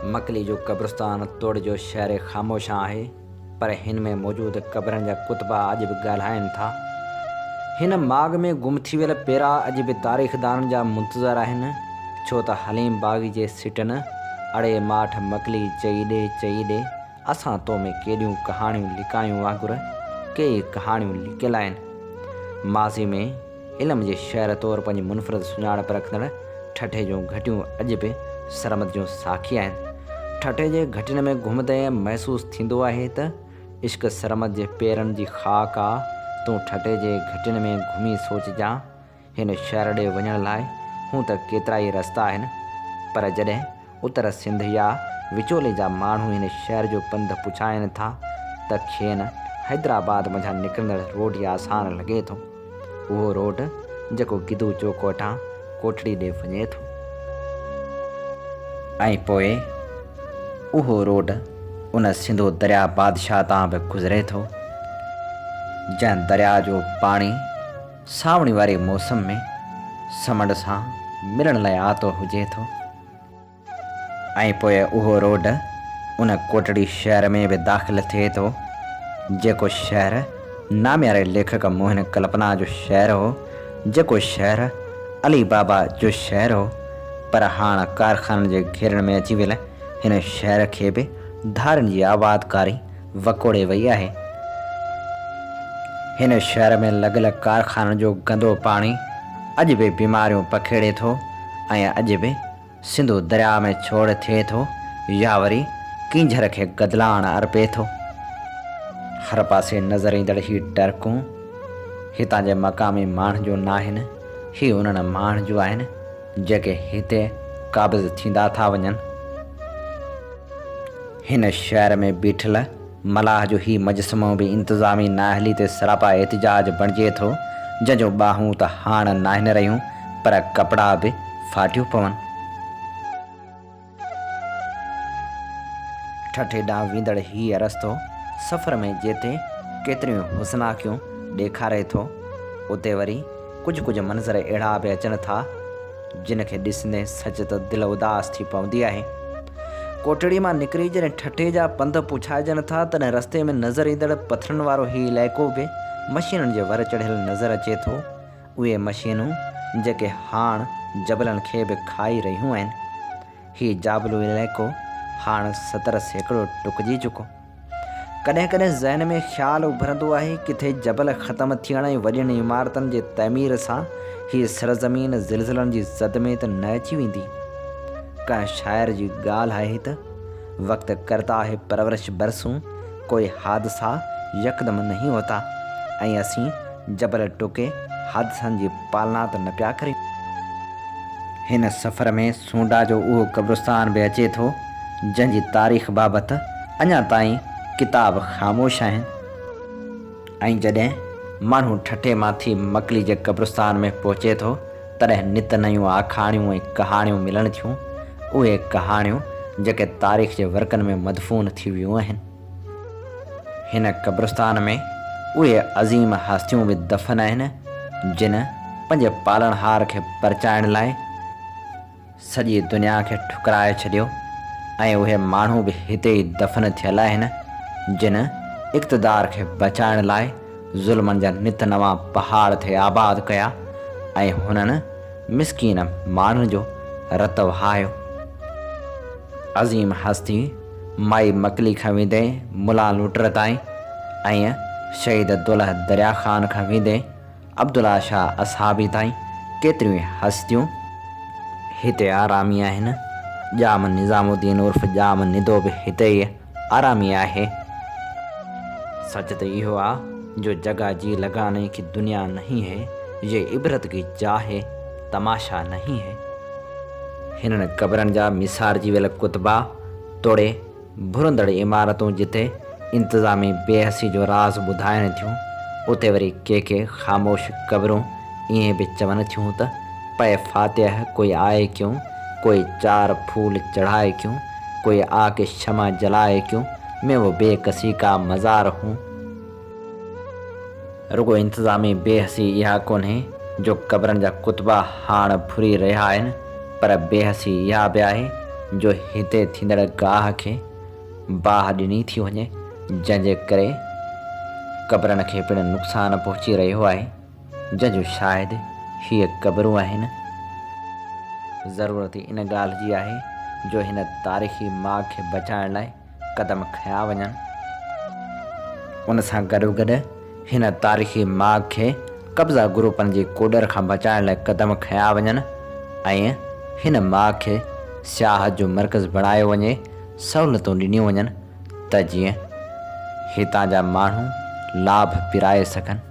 मकली जो कब्रिस्तान तोड़ जो शहर ख़ामोश आहे, पर हिन में मौजूद क़बरनि जा कुतबा अॼु बि ॻाल्हाइनि था। हिन माॻ में गुम थी वियल पेरा अॼु बि तारीख़दारनि जा मुंतज़र आहिनि, छो त हलीम बाग़ी जे सिटनि अड़े माठ मकली चई ॾे असां तो में केॾियूं कहाणियूं लिकायूं वांगुरु कई कहाणियूं लिकियल आहिनि। माज़ी में इल्म जे शहर तौरु पंहिंजी मुनफ़रद सुञाणप रखंदड़ ठठे जूं घटियूं अॼु बि सरमत जूं साखी आहिनि। ठठे जे घटियुनि में घुमंदे महसूसु थींदो आहे त इश्क सरमत जे पेरनि जी ख़ाक आहे। तूं ठठे जे घटियुनि में घुमी सोचिजां, हिन शहर ॾे वञण लाइ हूं त केतिरा ई रस्ता आहिनि, पर जॾहिं उत्तर सिंध या विचोले जा माण्हू हिन शहर जो पंध पुछाइनि था त खेनि हैदराबाद मंझां निकिरंदड़ रोड ई आसान लॻे थो। उहो रोड जेको गिदू चौकोटां कोठड़ी ॾे वञे थो, ऐं पोइ उहो रोड उन सिंधु दरिया बादशाह तां बि गुज़रे थो, जंहिं दरिया जो पाणी सावणी वारे मौसम में समंड सां मिलण लाइ आतो हुजे थो। ऐं पोइ उहो रोड उन कोटड़ी शहर में बि दाख़िल थिए थो, जेको शहर नामियारे लेखक मोहन कल्पना जो शहर हो, जेको शहर अली बाबा जो शहर हो, पर हाणे कारखाननि जे घेरनि में अची वियल हिन शहर खे बि धारनि जी आबादकारी वकोड़े वई आहे। हिन शहर में लॻियल कारखाननि जो गंदो पाणी अॼु बि बीमारियूं पखेड़े थो ऐं अॼु बि सिंधु दरिया में छोड़ थिए थो या वरी किंझर खे गदलाण अर्पे थो। हर पासे नज़र ईंदड़ ही टर्कूं हितां जे मक़ामी माण्हुनि जो न आहिनि, ही उन्हनि माण्हुनि जो आहिनि जेके हिते क़ाबिज़ थींदा था वञनि। हिन शहर में बीठल मलाह जो ही मजस्मो बि इंतज़ामी नाअहली ते सरापा एहतिजाज बणिजे थो, जंहिंजो ॿाहूं त हाणे नाहिनि रहियूं, पर कपिड़ा बि फाटियूं पवनि। ठठे ॾांहुं वेंदड़ हीअ रस्तो सफ़र में जिते केतिरियूं हुस्नाकियूं ॾेखारे थो, उते वरी कुझु मंज़र अहिड़ा बि अचनि था जिन खे ॾिसंदे सच त दिलि उदास थी पवंदी आहे। कोटड़ी मां निकिरी जॾहिं ठठे जा पंध पुछाइजनि था, तॾहिं रस्ते में नज़र ईंदड़ पथरनि वारो हीउ इलाइक़ो बि मशीनुनि जे वर चढ़ियल नज़र अचे थो। उहे मशीनूं जेके हाणे जबलनि खे बि खाई रहियूं आहिनि। हीउ जाबलू इलाइक़ो हाणे 70 सैकड़ो टुकिजी चुको। कॾहिं कॾहिं ज़हन में ख़्यालु उभरंदो आहे किथे जबल ख़तमु थियण ऐं वॾियुनि इमारतनि जे तइमीर सां हीअ सरज़मीन ज़िलज़िलनि जी ज़द में त न अची वेंदी। कंहिं शाइर जी ॻाल्हि आहे त वक़्तु करता है परवरिश बरसूं, कोई हादसा यकदम नहीं होता, ऐं असीं जबल टुके हादसनि जी पालना त न पिया करियूं। हिन सफ़र में सूंडा जो उहो क़ब्रिस्तान बि अचे थो जंहिंजी तारीख़ बाबति अञा ताईं किताब ख़ामोश आहिनि। ऐं जॾहिं माण्हू ठठे मां थी मकली जे क़ब्रिस्तान में पहुचे थो, तॾहिं नित नयूं आखाणियूं ऐं कहाणियूं मिलनि थियूं, उहे कहाणियूं जेके तारीख़ जे वर्कनि में मदफ़ून थी वियूं आहिनि। हिन क़ब्रिस्तान में उहे अज़ीम हस्तियूं बि दफ़न आहिनि जिन पंहिंजे पालणहार खे परचाइण लाइ सॼी दुनिया खे ठुकराए छॾियो, ऐं उहे माण्हू बि हिते ई दफ़न थियल आहिनि जिन इक़्तिदार खे बचाइण लाइ ज़ुल्मनि जा नित नवां पहाड़ थे आबाद कया ऐं हुननि मिसकीन माण्हुनि जो रत वहायो। अज़ीम हस्ती माई मकली खां वेंदे मुला लूटर ताईं ऐं शहीद दुल्ह दरिया ख़ान खां वेंदे अब्दुल्ला शाह असहाबी ताईं केतिरियूं ई हस्तियूं हिते आरामी आहिनि। जाम निज़ामुद्दीन उर्फ़ जाम निदो बि हिते ई आरामी आहे। सच त इहो आहे जो जगह जी लगाने की दुनिया नहीं है, ये इबरत की जाहे तमाशा नहीं है। हिननि क़बरनि जा मिसारजी वियल कुतबा तोड़े भुरंदड़ इमारतूं जिते इंतज़ामी बेहसी जो राज़ ॿुधाइनि थियूं, उते वरी के ख़ामोश क़बरूं ईअं बि चवनि थियूं त पए फातिह कोई आए क्यों, कोई 4 फूल चढ़ाए क्यों, कोई आके शमा जलाए क्यों, मैं वो बेकसी का मज़ार हूँ। रुगो इंतज़ामी बेहसी इहा कोन्हे जो क़बरनि जा कुतबा हाणे फुरी रहिया आहिनि, पर बेहसी इहा बि आहे जो हिते थींदड़ गाह खे बाह ॾिनी थी वञे, जंहिंजे करे क़बरनि खे पिणु नुक़सानु पहुची रहियो आहे, जंहिंजो शायदि हीअ क़बरूं आहिनि। ज़रूरत इन ॻाल्हि जी आहे जो हिन तारीख़ी माॻ खे बचाइण लाइ क़दम खंया वञनि। उन सां गॾोगॾु हिन तारीख़ी माॻ खे कब्ज़ा ग्रुपनि जी कोॾर खां बचाइण लाइ क़दम खंया वञनि ऐं हिन माॻ खे सियाहत जो मर्कज़ बणायो वञे, सहूलियतूं ॾिनियूं वञनि त जीअं हितां जा माण्हू लाभ पिराए सघनि।